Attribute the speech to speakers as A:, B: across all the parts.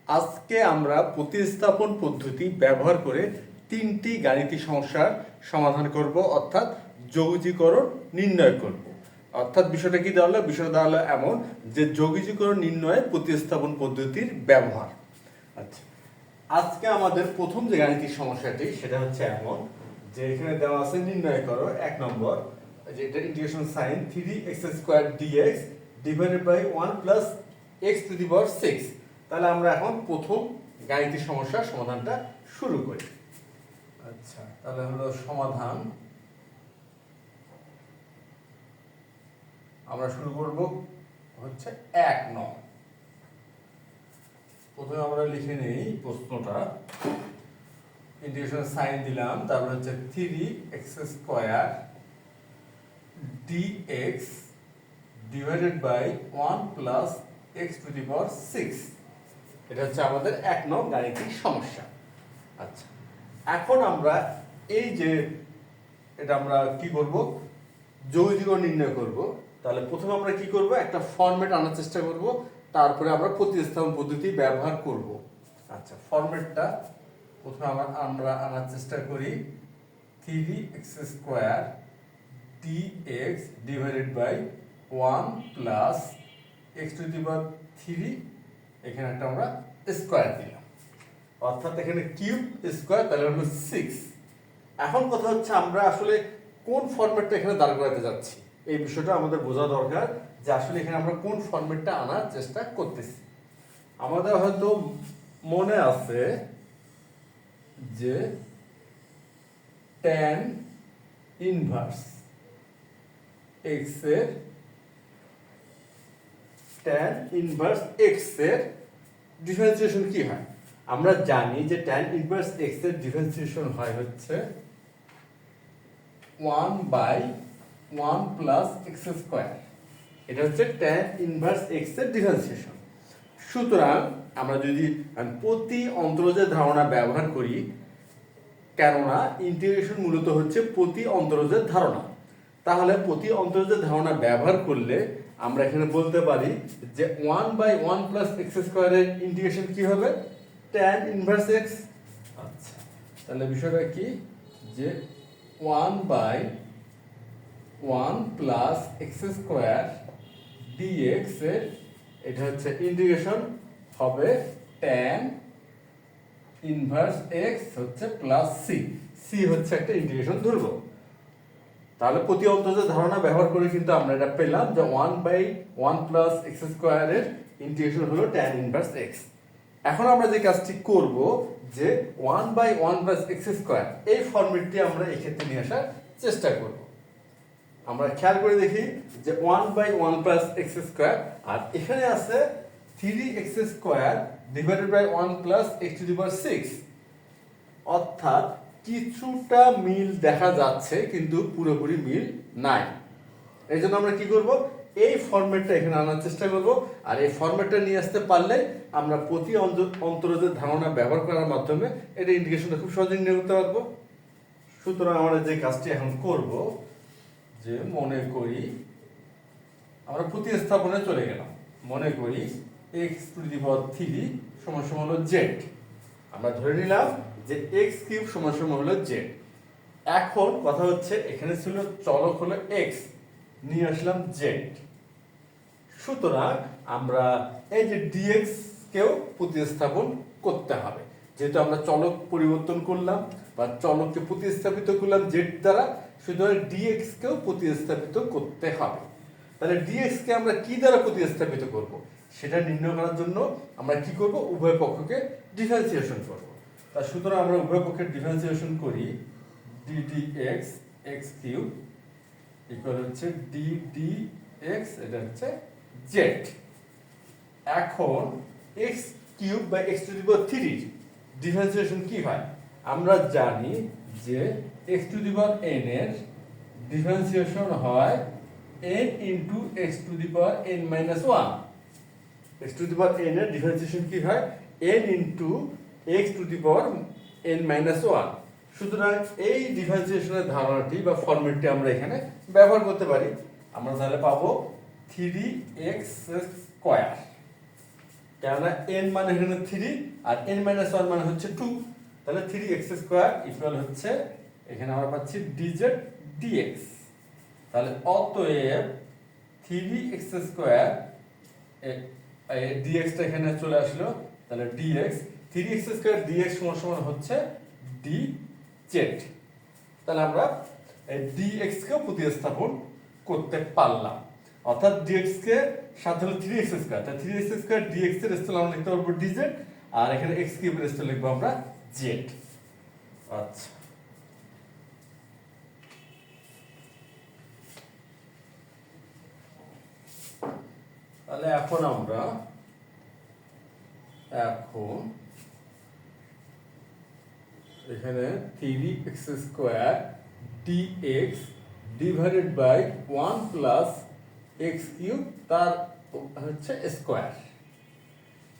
A: আজকে আমরা প্রতিস্থাপন পদ্ধতি ব্যবহার করে তিনটি গাণিতিক সমস্যার সমাধান করব, অর্থাৎ যৌগীকরণ নির্ণয় করব। অর্থাৎ বিষয়টা কি দাঁড়ালো? বিষয়টা দাঁড়ালো এমন যে যৌগীকরণ নির্ণয়ে প্রতিস্থাপন পদ্ধতির ব্যবহার। আচ্ছা, আজকে আমাদের প্রথম যে গাণিতিক সমস্যাটি সেটা হচ্ছে এমন যে এখানে দেওয়া আছে নির্ণয় করো 1 নম্বর, যেটা integration sign 3x² dx divided by 1 plus x to the power 6। তাহলে আমরা এখন প্রথম গাণিতিক সমস্যার সমাধানটা শুরু করি। আচ্ছা, তাহলে হলো সমাধান। আমরা শুরু করব হচ্ছে 1 নং। প্রথমে আমরা লিখে নেই প্রশ্নটা। ইন্টিগ্রেশন সাইন দিলাম, তারপর হচ্ছে 3x² dx divided by 1 plus x to the power 6। এটা হচ্ছে আমাদের 1 নং গাণিতিক সমস্যা। আচ্ছা, এখন আমরা এই যে এটা আমরা কি করব, যৌগীকরণ নির্ণয় করব। তাহলে প্রথমে আমরা কি করব, একটা ফরম্যাট আনার চেষ্টা করব, তারপরে আমরা প্রতিস্থাপন পদ্ধতি ব্যবহার করব। আচ্ছা, ফরম্যাটটা প্রথমে আমরা আনার চেষ্টা করি। 3x² dx divided by 1 plus x to the power 3, এখানে একটা আমরা স্কয়ার দিলাম, অর্থাৎ এখানে কিউব স্কয়ার, তাহলে হলো 6। এখন কথা হচ্ছে আমরা আসলে কোন ফরম্যাটটা এখানে দাঁড় করাতে যাচ্ছি, এই বিষয়টা আমাদের বোঝা দরকার যে আসলে এখানে আমরা কোন ফরম্যাটটা আনার চেষ্টা করতেছি। আমাদের হয়তো মনে আছে যে tan ইনভার্স x এর tan ইনভার্স x এর ডিফারেন্সিয়েশন কি হয়? আমরা জানি যে tan ইনভার্স x এর ডিফারেন্সিয়েশন হয় হচ্ছে 1/1 প্লাস x²। এটা হচ্ছে tan ইনভার্স x এর ডিফারেন্সিয়েশন। সুতরাং আমরা যদি প্রতি অন্তরজের ধারণা ব্যবহার করি, কেননা ইন্টিগ্রেশন মূলত হচ্ছে প্রতি অন্তরজের ধারণা, তাহলে প্রতি অন্তরজের ধারণা ব্যবহার করলে আমরা এখানে বলতে পারি যে 1/1 প্লাস x² এর ইন্টিগ্রেশন কি হবে? tan inverse x। আচ্ছা, তাহলে বিষয়টা কি যে 1/1 প্লাস x² dx এর এটা হচ্ছে ইন্টিগ্রেশন হবে tan ইনভার্স x হচ্ছে প্লাস c হচ্ছে একটা ইন্টিগ্রেশন ধরব। তাহলে প্রতি অন্তরজের ধারণা ব্যবহার করে কিন্তু আমরা এটা পেলাম যে 1/1 প্লাস x² এর ইন্টিগ্রেশন হলো tan ইনভার্স x। এখন আমরা যে কাজটি করব যে 1/1 প্লাস x² এই ফরম্যাটটি আমরা এই ক্ষেত্রে নিয়ে আসার চেষ্টা করব। আমরা খেয়াল করে দেখি যে 1/1 প্লাস x² আর এখানে আছে 3x² divided by 1 plus x to the power 6, অর্থাৎ কিছুটা মিল দেখা যাচ্ছে কিন্তু পুরোপুরি মিল নাই। এই জন্য আমরা কি করব, এই ফরম্যাটটা এখানে আনার চেষ্টা করব। আর এই ফরম্যাটটা নিয়ে আসতে পারলে আমরা প্রতি অন্তরজের ধারণা ব্যবহার করার মাধ্যমে এটা ইন্টিগ্রেশনটা খুব সহজে নির্ণয় করতে পারবো। সুতরাং আমরা যে কাজটি এখন করব, যে মনে করি আমরা প্রতিস্থাপনে চলে গেলাম। মনে করি x টু দি পাওয়ার 3 সমান সমান হলো z। আমরা ধরে নিলাম যে x³ সমান সমান হলো z। এখন কথা হচ্ছে এখানে ছিল চলক হলো x, নিয়ে আসলাম z। সুতরাং আমরা এই যে dx কেও প্রতিস্থাপন করতে হবে, যেহেতু আমরা চলক পরিবর্তন করলাম বা চলককে প্রতিস্থাপিত করলাম z দ্বারা, সুতরাং dx কেও প্রতিস্থাপিত করতে হবে। তাহলে dx কে আমরা কি দ্বারা প্রতিস্থাপিত করব সেটা নির্ণয় করার জন্য আমরা কি করব, উভয় পক্ষকে ডিফারেন্সিয়েশন করব। তা সুতরাং আমরা উভয় পক্ষের ডিফারেন্সিয়েশন করি। ddx x³ ইকুয়াল হচ্ছে ddx, এটা হচ্ছে z। এখন x³ by x to the power 3 differentiation কি হয়? আমরা জানি যে x to the power n এর ডিফারেন্সিয়েশন হয় n into x to the power n minus 1। x to the power n এর ডিফারেন্সিয়েশন কি হয়? n into x to the power n minus 1। সুতরাং এই ডিফারেন্সিয়েশনের ধারণাটি বা ফরম্যাটটি আমরা এখানে ব্যবহার করতে পারি। আমরা তাহলে পাবো 3x² কেননা n মানে এখানে 3 আর n - 1 মানে হচ্ছে 2, তাহলে 3x² ইকুয়াল হচ্ছে এখানে আমরা পাচ্ছি dz dx। তাহলে অতএব 3x² dx টা এখানে চলে আসলো, তাহলে dx 3x² dx সমান হচ্ছে dz। তাহলে আমরা এই dx কে প্রতিস্থাপন করতে পারলাম, অর্থাৎ dx কে সাথে হলো 3x², তাহলে 3x² dx এর স্থলে আমরা লিখতে পারবো dz, আর এখানে x কিউবের স্থলে লিখবো আমরা z। আচ্ছা, তাহলে এখন আমরা এখানে 3x² dx divided by 1 plus x cube তার হচ্ছে স্কয়ার।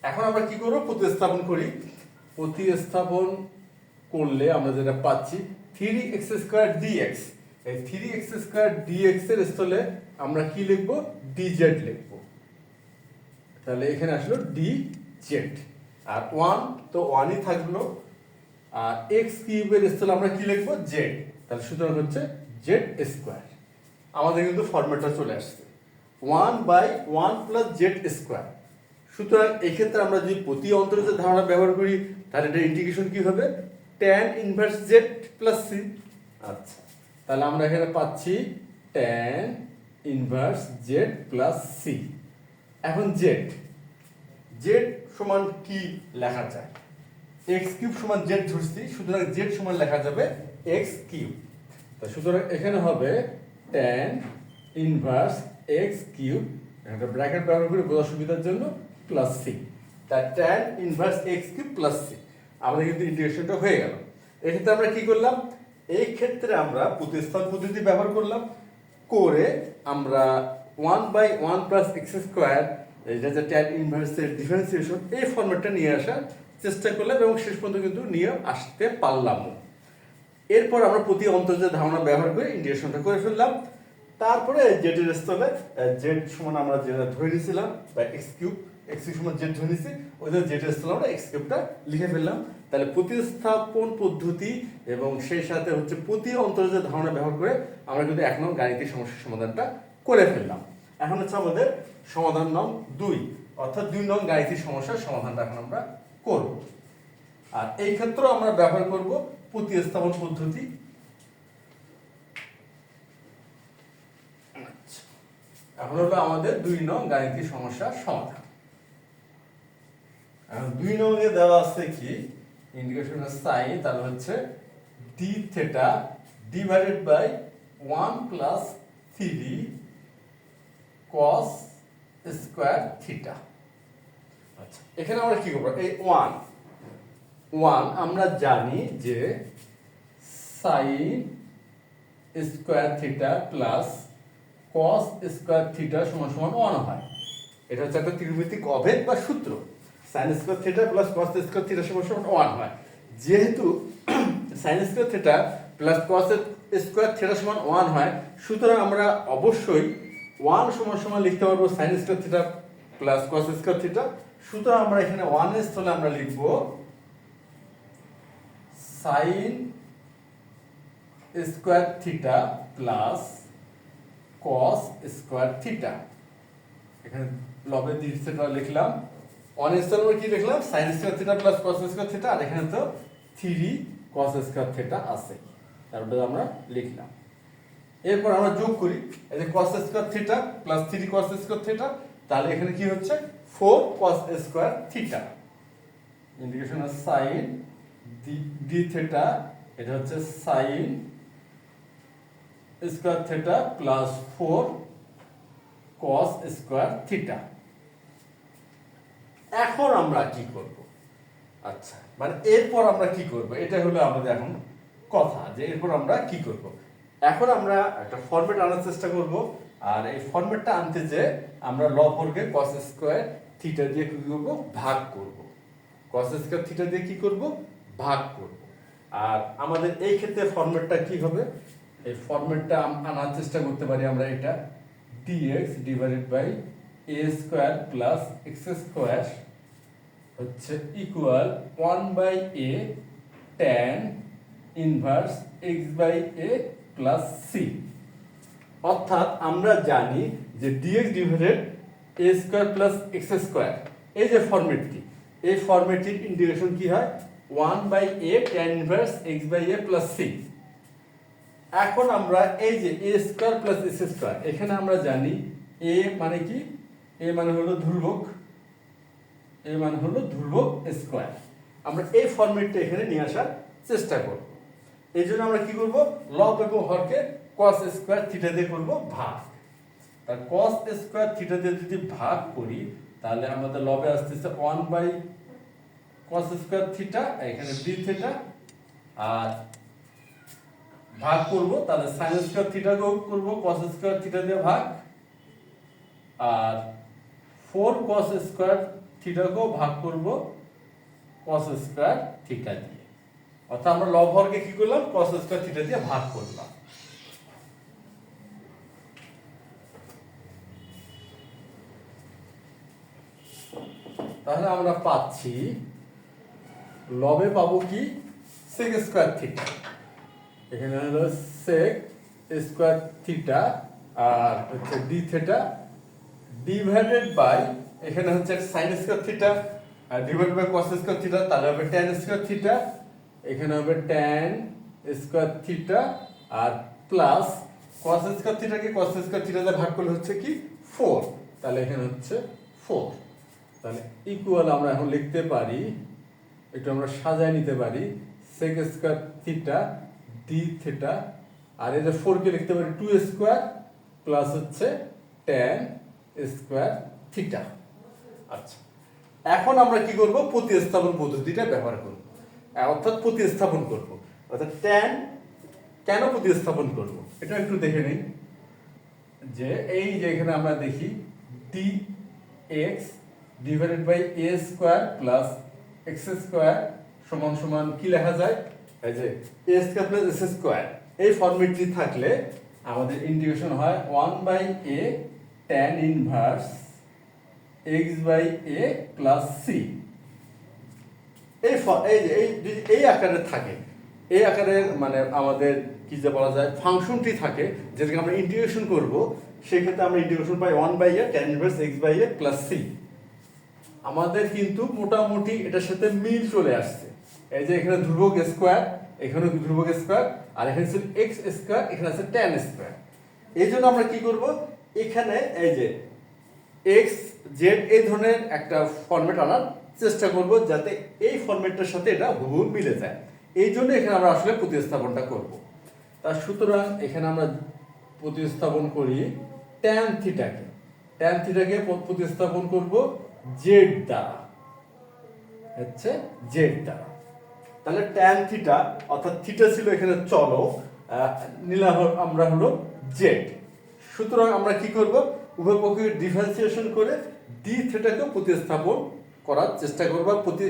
A: এখন আমরা কি করব, প্রতিস্থাপন করি। প্রতিস্থাপন করলে আমরা যেটা পাচ্ছি 3x² dx, এই 3x² dx এর স্থলে আমরা কি লিখব, dz লিখব। তাহলে এখানে আসলো dz, আর 1 তো 1ই থাকলো, আর x কিউবের স্থলে আমরা কি লিখব, z। তাহলে সুতরাং হচ্ছে z²। আমাদের কিন্তু ফরম্যাটটা চলে আসছে 1/1 প্লাস z²। সুতরাং এই ক্ষেত্রে আমরা যদি প্রতি অন্তর্জের ধারণা ব্যবহার করি তাহলে এটা ইন্টিগ্রেশন কি হবে, tan inverse z plus c। আচ্ছা, তাহলে আমরা এখানে পাচ্ছি tan inverse z plus c। এখন z সমান কি লেখা যায়, x কিউব সমান z ধরছি, সুতরাং z সমান লেখা যাবে x কিউব। তো সুতরাং এখানে হবে tan ইনভার্স x কিউব, একটা ব্র্যাকেট ব্যবহার করে বোঝার সুবিধার জন্য প্লাস c। তাই tan inverse x cube plus c, আমাদের কিন্তু ইন্টিগ্রেশনটা হয়ে গেল। এক্ষেত্রে আমরা কি করলাম, এই ক্ষেত্রে আমরা প্রতিস্থাপন পদ্ধতি ব্যবহার করলাম, করে আমরা 1/1 প্লাস x², এটা যে tan ইনভার্সের ডিফারেন্সিয়েশন, এই ফরম্যাটটা নিয়ে আসার চেষ্টা করলাম এবং শেষ পর্যন্ত কিন্তু নিয়ে আসতে পারলাম। এরপর আমরা প্রতি অন্তর্জের ধারণা ব্যবহার করে ইন্টিগ্রেশনটা করে ফেললাম। তারপরে z এর স্থলে z সমান আমরা যেটা ধরে নিয়েছিলাম, বা x কিউব সমান z ধরে নিয়েছি, ওই জন্য z এর স্থলে আমরা x কিউবটা লিখে ফেললাম। তাহলে প্রতিস্থাপন পদ্ধতি এবং সেই সাথে হচ্ছে প্রতি অন্তর্জের ধারণা ব্যবহার করে আমরা কিন্তু 1 নং গাণিতিক সমস্যার সমাধানটা করে ফেললাম। এখন হচ্ছে আমাদের সমাধান নং 2, অর্থাৎ 2 নং গাণিতিক সমস্যার সমাধানটা এখন আমরা করব। আর এই ক্ষেত্রেও আমরা ব্যবহার করব প্রতিস্থাপন পদ্ধতি। এখন হলো আমাদের 2 নং গাণিতিক সমস্যার সমাধান। এখন 2 নং এ দেওয়া আছে কি, ইন্টিগ্রেশনের সাইন, তাহলে হচ্ছে d theta divided by 1 plus 3 cos square theta. আচ্ছা, এখানে আমরা কি করব, এই 1 আমরা জানি যে sin square theta plus cos square theta সমান সমান 1 হয়। এটা হচ্ছে একটা ত্রিভুমিতিক অভেদ বা সূত্র, sin square theta plus cos square theta সমান সমান 1 হয়। যেহেতু sin square theta plus cos square theta সমান 1 হয়, সুতরাং আমরা অবশ্যই 1 সমান সমান লিখতে পারবো sin square theta plus cos square theta. সুতরাং আমরা এখানে 1 এর স্থলে আমরা লিখব sin square theta plus cos square theta. এখানে লবে দ্বিতীয়টা লিখলাম, 1 এর স্থলে আমরা কি লিখলাম, sin square theta plus cos square theta, আর এখানে তো 3 cos স্কয়ার থিটা আছে, তারপরে আমরা লিখলাম। এরপর আমরা যোগ করি, এই যে cos square theta plus 3 cos square theta, তাহলে এখানে কি হচ্ছে 4 cos square theta. Integration of sin d theta, এটা হচ্ছে sin square theta plus 4 cos square theta. এখন আমরা কি করব, আচ্ছা মানে এরপর আমরা কি করব, এটা হলো আমাদের এখন কথা, যে এরপর আমরা কি করব। এখন আমরা একটা ফরম্যাট আনার চেষ্টা করব, আর এই ফরম্যাটটা আনতে যে আমরা লববর্গে cos স্কয়ার থিটা দিয়ে কি করব, ভাগ করব। cos স্কয়ার থিটা দিয়ে কি করব, ভাগ করব। আর আমাদের এই ক্ষেত্রে ফরম্যাটটা কি হবে, এই ফরম্যাটটা আনার চেষ্টা করতে পারি আমরা, এটা dx divided by a square plus x square হচ্ছে equal 1/a tan inverse x by a plus c। অর্থাৎ আমরা জানি যে dx divided a square plus x square, এই যে ফরম্যাটটি, এই ফরম্যাটটির ইন্টিগ্রেশন কি হয় 1/a tan inverse x by a plus c। এখন আমরা এই যে a square plus s square, এখানে আমরা জানি a মানে কি, a মানে হলো ধ্রুবক, a মানে হলো ধ্রুবক স্কয়ার। আমরা এই ফরম্যাটটা এখানে নিয়ে আসার চেষ্টা করব। এই জন্য আমরা কি করব, লব এবং হরকে cos স্কয়ার থিটা দিয়ে করব ভাগ। তার cos স্কয়ার থিটা দিয়ে যদি ভাগ করি তাহলে আমাদের লবে আসতেছে 1/cos স্কয়ার থিটা, এখানে d থিটা, আর ভাগ করব তাহলে sin স্কয়ার থিটা করব cos স্কয়ার থিটা দিয়ে ভাগ, আর 4cos স্কয়ার থিটাকেও ভাগ করব cos স্কয়ার থিটা দিয়ে। অর্থাৎ আমরা লব হরকে কি করলাম, cos স্কয়ার থিটা দিয়ে ভাগ করলাম। তাহলে আমরা পাচ্ছি লবে পাবো কি sec স্কয়ার থিটা, এখানে হলো sec স্কয়ার থিটা, আর হচ্ছে d থিটা ডিভাইডেড বাই, এখানে হচ্ছে sin স্কয়ার থিটা আর divide by cos square theta, তাহলে হবে tan স্কয়ার থিটা, এখানে হবে tan স্কয়ার থিটা, আর প্লাস cos স্কয়ার থিটাকে cos স্কয়ার থিটা দিয়ে ভাগ করলে হচ্ছে কি 4, তাহলে এখানে হচ্ছে 4। তাহলে ইকুয়াল আমরা এখন লিখতে পারি, একটু আমরা সাজায় নিতে পারি, sec square theta d theta, আর এই যে 4 কে লিখতে পারি 2 স্কয়ার প্লাস হচ্ছে tan স্কয়ার থিটা। আচ্ছা, এখন আমরা কি করব, প্রতিস্থাপন পদ্ধতিটা ব্যবহার করব, অর্থাৎ প্রতিস্থাপন করব। অর্থাৎ tan কেন প্রতিস্থাপন করব এটা একটু দেখে নিন। যে এই যে এখানে আমরা দেখি dx divided by a square plus x square সমান সমান কি লেখা যায়, এই যে a স্কয়ার প্লাস s স্কয়ার, এই ফরম্যাটটি থাকলে আমাদের ইন্টিগ্রেশন হয় 1/a tan inverse x by a plus c। এই আকারে থাকে, এই আকারে মানে আমাদের কি যে বলা যায় ফাংশনটি থাকে, যেটাকে আমরা ইন্টিগ্রেশন করব, সেক্ষেত্রে আমরা ইন্টিগ্রেশন পাই 1/a tan inverse x by a plus c। আমাদের কিন্তু মোটামুটি এটার সাথে মিল চলে আসছে। এই যে এখানে ধ্রুবক স্কয়ার, এখানেও ধ্রুবক স্কয়ার, আর এখানে ছিল x স্কয়ার, এখানে আছে tan স্কয়ার। এই জন্য আমরা কি করব, এখানে এই যে x z এই ধরনের একটা ফরম্যাট আনার চেষ্টা করব, যাতে এই ফরম্যাটটার সাথে এটা হুবহু মিলে যায়। এই জন্য এখানে আমরা আসলে প্রতিস্থাপনটা করব। তার সুতরাং এখানে আমরা প্রতিস্থাপন করি tan থিটাকে, tan থিটাকে প্রতিস্থাপন করব z দ্বারা, হচ্ছে z দ্বারা। তাহলে tan থিটা, অর্থাৎ থিটা ছিল এখানে চলক, নিলাম আমরা হলো z। সুতরাং আমরা কি করব, উভয় পক্ষকে ডিফারেন্সিয়েশন করে d থিটাকে প্রতিস্থাপন করার চেষ্টা করব,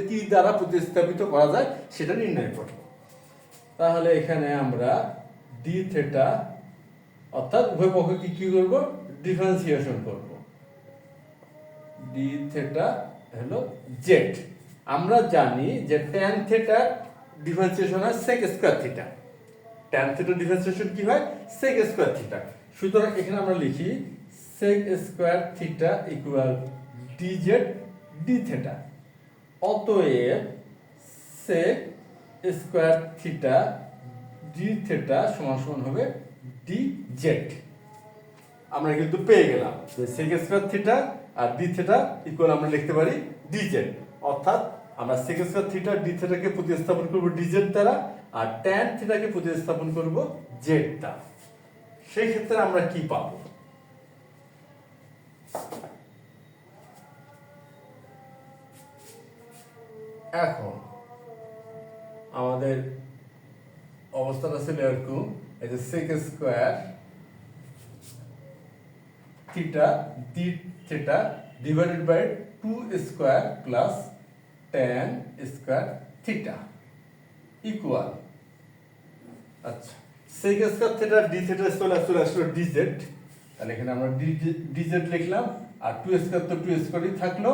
A: কি দ্বারা প্রতিস্থাপিত করা যায় সেটা নির্ণয় করব। তাহলে এখানে আমরা d থিটা, অর্থাৎ উভয় পক্ষকে কি করব, ডিফারেন্সিয়েশন করব, d থিটা হলো z। আমরা জানি যে tan থিটা ডিফারেন্সিয়েশন হয় sec square theta, tan theta differentiation কি হয় sec স্কয়ার থিটা। সুতরাং এখানে আমরা লিখি sec square theta equal dz d theta. অতএব sec square theta d theta সমান সমান হবে dz। আমরা কিন্তু পেয়ে গেলাম যে sec স্কয়ার থিটা আর d থিটা ইকুয়াল আমরা লিখতে পারি dz। অর্থাৎ আমরা sec স্কয়ার থিটা d থিটাকে প্রতিস্থাপন করব dz দ্বারা, আর tan থিটাকে প্রতিস্থাপন করব z দ্বারা। সেই ক্ষেত্রে আমরা কি পাব, এখন আমাদের অবস্থাটা ছিল এরকম, এই যে sec square theta d theta divided by 2 square plus tan square theta equal, আচ্ছা sec square theta d theta চলে আসলো dz। তাহলে এখানে আমরা dz লিখলাম, আর 2 স্কয়ার তো 2 স্কয়ারই থাকলো,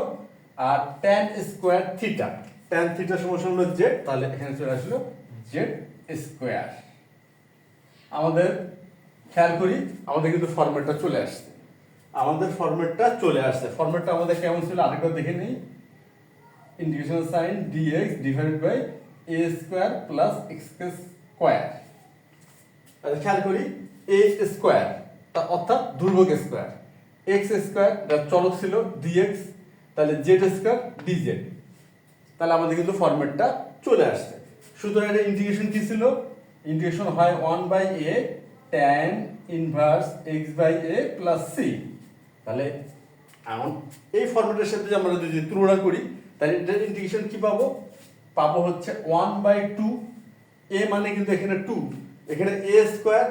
A: আর tan square theta, tan theta সমান হলো জেড, তাহলে এখানে চলে আসলো জেড স্কয়ার। আমাদের খেয়াল করি আমাদের কিন্তু ফরম্যাটটা চলে আসছে, ফরম্যাটটা আমাদের কেমন ছিল আরেকবার দেখে নিই। Integration sign dx divided by a square plus x square. খেয়াল করি a স্কয়ার অর্থাৎ ধ্রুবক স্কয়ার, x স্কয়ার চলক ছিল dx, তাহলে z স্কয়ার dz। তাহলে আমাদের কিন্তু ফরম্যাটটা চলে আসছে। সুতরাং এটা ইন্টিগ্রেশন কি ছিল? ইন্টিগ্রেশন হয় 1/a tan inverse x by a plus c। তাহলে এখন এই ফরম্যাটের সাথে আমরা যদি তুলনা করি তাহলে এটার ইন্টিগ্রেশন কি পাবো হচ্ছে 1/2, a মানে কিন্তু এখানে 2, এখানে a স্কয়ার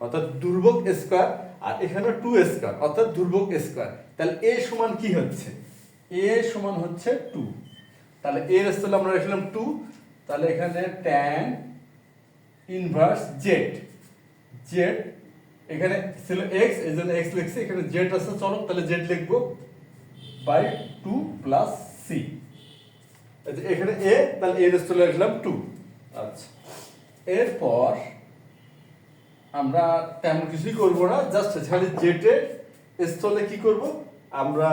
A: অর্থাৎ ধ্রুবক স্কয়ার, আর এখানে 2 স্কয়ার অর্থাৎ ধ্রুবক স্কয়ার। তাহলে a সমান কি হচ্ছে? a সমান হচ্ছে 2। তাহলে a এর স্থলে আমরা লিখলাম 2, তাহলে এখানে tan ইনভার্স z, এখানে ছিল x এজন্য x লিখছি, এখানে z আছে চলক তাহলে z লিখব বাই 2 প্লাস c। এখানে a, তাহলে a এর স্থলে লিখলাম 2। আচ্ছা, এরপর আমরা তেমন কিছুই করব না, জাস্ট খালি z এর স্থলে কি করব, আমরা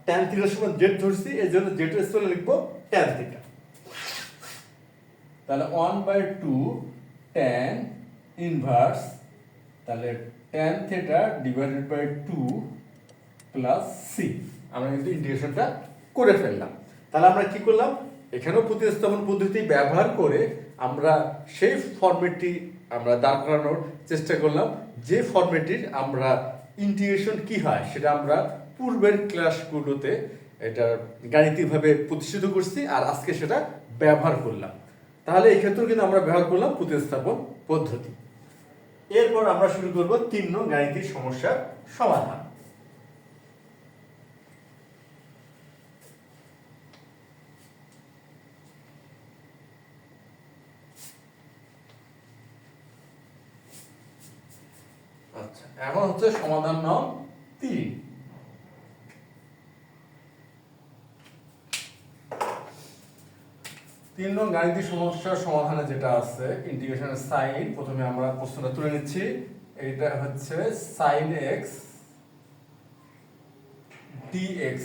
A: tan থিটার সমান z ধরছি এজন্য z এর স্থলে লিখব tan থিটা। তাহলে 1/2 tan ইনভার্স, তাহলে tan theta divided by 2 plus c। আমরা কিন্তু ইন্টিগ্রেশনটা করে ফেললাম। তাহলে আমরা কি করলাম, এখানেও প্রতিস্থাপন পদ্ধতি ব্যবহার করে আমরা সেই ফরম্যাটটি আমরা দাঁড় করানোর চেষ্টা করলাম, যে ফরম্যাটটির আমরা ইন্টিগ্রেশন কি হয় সেটা আমরা পূর্বের ক্লাসগুলোতে এটা গাণিতিকভাবে প্রতিষ্ঠিত করছি, আর আজকে সেটা ব্যবহার করলাম। তাহলে এই ক্ষেত্রেও কিন্তু আমরা ব্যবহার করলাম প্রতিস্থাপন পদ্ধতি। এরপর আমরা শুরু করব 3 নং গাণিতিক সমস্যার সমাধান। আচ্ছা, এখন হচ্ছে সমাধান নং 3। তিন নং গাণিতিক সমস্যার সমাধানে যেটা আছে ইন্টিগ্রেশনের সাইন, প্রথমে আমরা প্রশ্নটা তুলে নিচ্ছি। এটা হচ্ছে sin x dx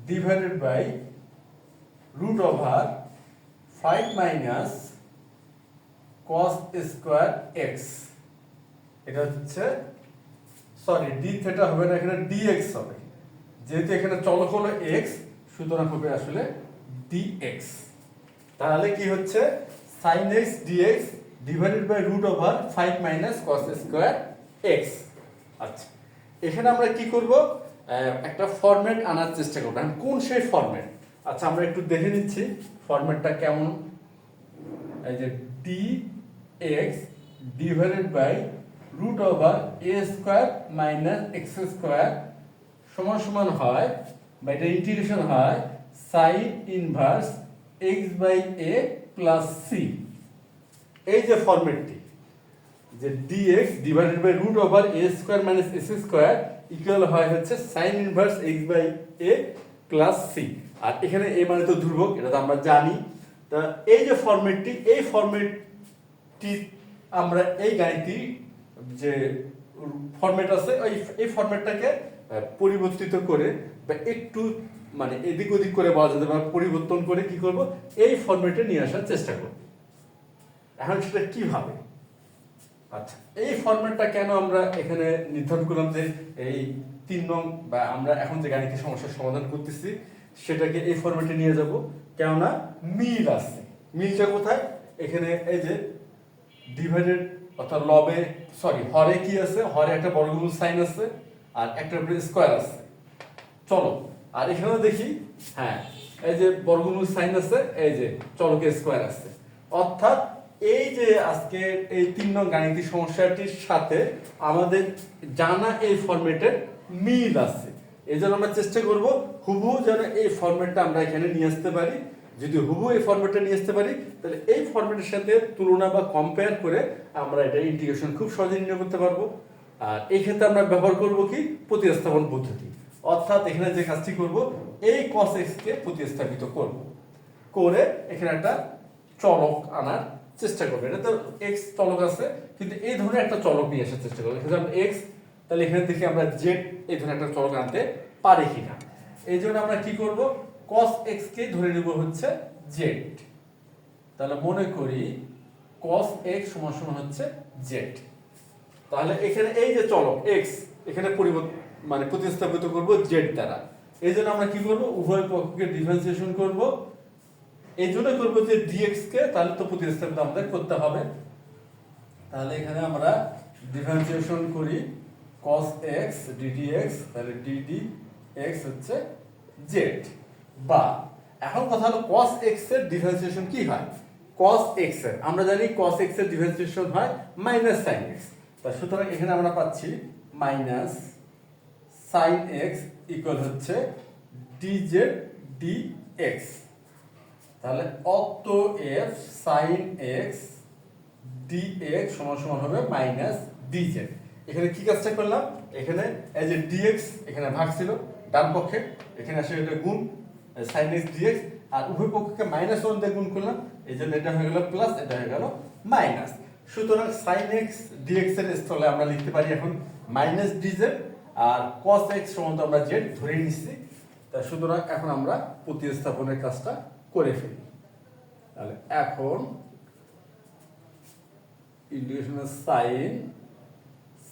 A: divided by root over 5 minus cos square x। এটা হচ্ছে সরি d থিটা হবে না, এখানে dx হবে, যেহেতু এখানে চলক হলো x সুতরাং হবে আসলে dx। তাহলে কি হচ্ছে sin x dx divided by root over 5 minus cos square x। আচ্ছা, এখানে আমরা কি করব, একটা ফরম্যাট আনার চেষ্টা করব। কোন সেই ফরম্যাট? আচ্ছা, আমরা একটু দেখে নিচ্ছি ফরম্যাটটা কেমন। এই যে dx divided by root over a square minus x square সমান সমান হয়, বা এটা ইন্টিগ্রেশন হয় sin inverse x by a plus c। এই যে ফরম্যাটটি, যে dx divided by root over a square minus x square equal হয় হচ্ছে sin inverse x by a plus c। আর এখানে a মানে তো ধ্রুবক, এটা তো আমরা জানি। তা এই যে ফরম্যাটটি, এই ফরম্যাটটি আমরা এই গাণিতিক যে ফরম্যাট আছে এই ফরম্যাটটাকে পরিবর্তিত করে বা একটু মানে এদিক ওদিক করে বলা যেতে পারে, পরিবর্তন করে কি করব, এই ফরম্যাটে নিয়ে আসার চেষ্টা করব। এখন সেটা কিভাবে? আচ্ছা, এই ফরম্যাটটা কেন আমরা এখানে নির্ধারণ করলাম যে এই 3 নং বা আমরা এখন যে গাণিতিক সমস্যার সমাধান করতেছি সেটাকে এই ফরম্যাটে নিয়ে যাব, কেননা মিল আছে। মিলটা কোথায়? এখানে এই যে ডিভাইডেড অর্থাৎ লবে সরি হরে কি আছে, হরে একটা বর্গমূল সাইন আছে আর একটা স্কয়ার আছে চলো। আর এখানেও দেখি হ্যাঁ এই যে বর্গমূল সাইন আছে, এই যে চলকের স্কয়ার আছে। অর্থাৎ এই যে আজকে এই 3 নং গাণিতিক সমস্যাটির সাথে আমাদের জানা এই ফরম্যাটের মিল আছে। এজন্য আমরা চেষ্টা করব হুবহু যেন এই ফরম্যাটটা আমরা এখানে নিয়ে আসতে পারি। যদি হুবহু এই ফরম্যাটটা নিয়ে আসতে পারি তাহলে এই ফরম্যাটের সাথে তুলনা বা কম্পেয়ার করে আমরা এটা ইন্টিগ্রেশন খুব সহজে নির্ণয় করতে পারবো। আর এই ক্ষেত্রে আমরা ব্যবহার করব কি প্রতিস্থাপন পদ্ধতি। অর্থাৎ এখানে যে কাজটি করব, এই cos x কে প্রতিস্থাপিত করব, করে এখানে একটা চলক আনার চেষ্টা করবো। এটা তো x চলক আছে, কিন্তু এই ধরনের একটা চলক নিয়ে আসার চেষ্টা করবো। এখানে x, তাহলে এখানে দেখি আমরা z এই ধরনের একটা চলক আনতে পারি কিনা। এই জন্য আমরা কি করব, cos x কে ধরে নেব হচ্ছে z। তাহলে মনে করি cos x সমান সমান হচ্ছে z। তাহলে এখানে এই যে চলক x, এখানে মানে প্রতিস্থাপিত করব z দ্বারা। এই জন্য আমরা কি করব, উভয় পক্ষকে ডিফারেন্সিয়েশন করব। এই জন্য করব যে dx কে তাহলে তো প্রতিস্থাপিত আমাদের করতে হবে। তাহলে এখানে আমরা ডিফারেন্সিয়েশন করি cos x ddx, তাহলে ddx হচ্ছে z। বা এখন কথা হলো cos x এর ডিফারেন্সিয়েশন কি হয়। cos x এর আমরা জানি cos x এর ডিফারেন্সিয়েশন হয় sin x। তাই সুতরাং এখানে আমরা পাচ্ছি sin x ইকুয়াল হচ্ছে dz dx। তাহলে অতএব sin x dx সমান সমান হবে dz। এখানে কি কাজটা করলাম, এখানে এই যে dx এখানে ভাগ ছিল ডান পক্ষে, এখানে আসলে এটা গুণ sin x dx, আর উভয় পক্ষকে -1 দিয়ে গুণ করলাম, এই জন্য এটা হয়ে গেল প্লাস, এটা হয়ে গেল মাইনাস। সুতরাং sin x dx এর স্থলে আমরা লিখতে পারি এখন -dz, আর cos x সমান তো আমরা z ধরে নিচ্ছি। তা সুতরাং এখন আমরা প্রতিস্থাপনের কাজটা করে ফেলি। তাহলে এখন integration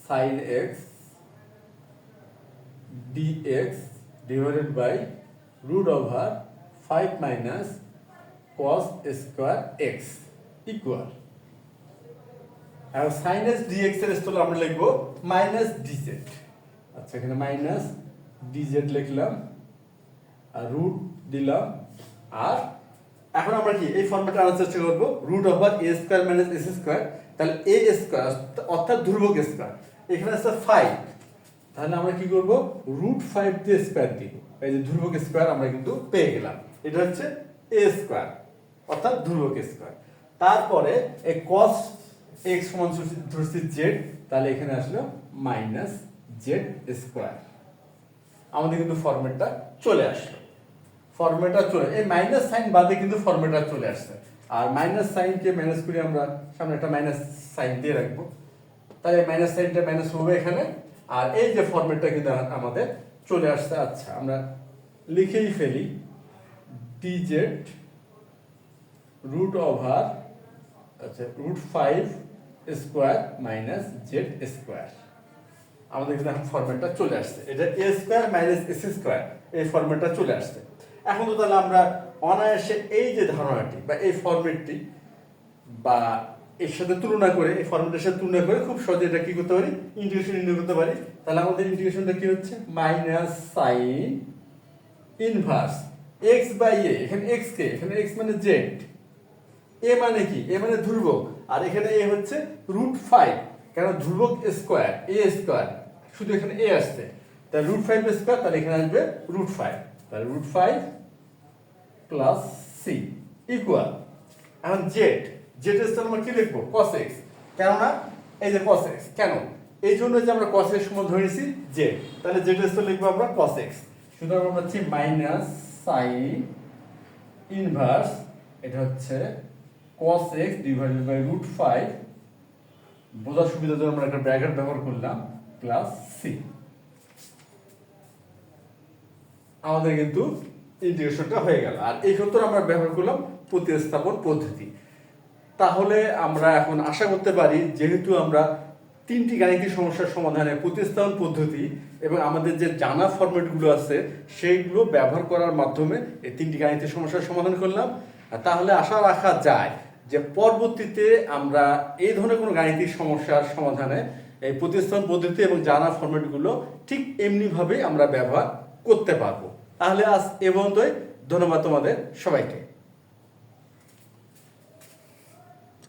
A: sin x dx divided by √5 minus cos square x equal, আর sin x dx এর স্থলে আমরা লিখব -dz। আচ্ছা, এখানে -dz লিখলাম আর রুট দিলাম। আর এখন আমরা কি এই ফর্মেটে আনার চেষ্টা করব, √a² - s²। তাহলে a² অর্থাৎ ধ্রুবক স্কয়ার, এখানে আছে 5, তাহলে আমরা কি করব, √5 দিয়ে স্কয়ার দিব। এই যে ধ্রুবক স্কয়ার আমরা কিন্তু পেয়ে গেলাম, এটা হচ্ছে a² অর্থাৎ ধ্রুবক স্কয়ার। তারপরে এই cos x সমান ধরছি z, তাহলে এখানে আসলো -z²। আমাদের কিন্তু ফরম্যাটটা চলে আসলো। ফরম্যাটটা চলে, এই মাইনাস সাইন বাদে কিন্তু ফরম্যাটটা চলে আসছে। আর মাইনাস সাইনকে ম্যানেজ করে আমরা সামনে একটা মাইনাস সাইন দিয়ে রাখবো, তাহলে মাইনাস সাইনটা ম্যানেজ হবে এখানে। আর এই যে ফরম্যাটটা কিন্তু আমাদের চলে আসছে। আচ্ছা, আমরা লিখেই ফেলি dz √5² - z²। আমাদের কিন্তু এখন ফরম্যাটটা চলে আসছে, এটা a² - s² এই ফরম্যাটটা চলে আসছে। এখন তো তাহলে আমরা অনায়াসে এই যে ধারণাটি বা এই ফরম্যাটটি বা এর সাথে তুলনা করে, এই ফরম্যাটের সাথে তুলনা করে খুব সহজে এটা কি করতে পারি, ইন্টিগ্রেশন নির্ণয় করতে পারি। তাহলে আমাদের ইন্টিগ্রেশনটা কি হচ্ছে, sin ইনভার্স x/a, এখানে x কে, এখানে x মানে z, a মানে কি, a মানে ধ্রুবক, আর এখানে a হচ্ছে √5, কারণ ধ্রুবক স্কয়ার a², শুধু এখানে a আসছে, তাহলে √5² তাহলে এখানে আসবে √5, তাহলে √5 প্লাস c ইকুয়াল, এখন z এর স্থানে আমরা কি লিখবো, cos x, কেননা এই যে cos x, কেন এই জন্য যে আমরা cos x সমান ধরে নিছি z, তাহলে z এর স্থানে লিখবো আমরা cos x। সুতরাং আমরা পাচ্ছি sin ইনভার্স, এটা হচ্ছে cos x ডিভাইডেড বাই √5, বোঝার সুবিধার জন্য আমরা একটা ব্র্যাকেট ব্যবহার করলাম, প্লাস c। আমাদের কিন্তু ইন্টিগ্রেশনটা হয়ে গেল। আর এই সূত্র আমরা ব্যবহার করলাম প্রতিস্থাপন পদ্ধতি। তাহলে আমরা এখন আশা করতে পারি, যেহেতু আমরা তিনটি গাণিতিক সমস্যার সমাধানে প্রতিস্থাপন পদ্ধতি এবং আমাদের যে জানা ফরম্যাটগুলো আছে সেইগুলো ব্যবহার করার মাধ্যমে এই তিনটি গাণিতিক সমস্যার সমাধান করলাম। তাহলে আশা রাখা যায় যে পরবর্তীতে আমরা এই ধরনের কোনো গাণিতিক সমস্যার সমাধানে এই প্রতিস্থাপন পদ্ধতি এবং জানা ফরম্যাটগুলো ঠিক এমনিভাবে আমরা ব্যবহার করতে পারবো। তাহলে আজ এ পর্যন্তই। ধন্যবাদ তোমাদের সবাইকে।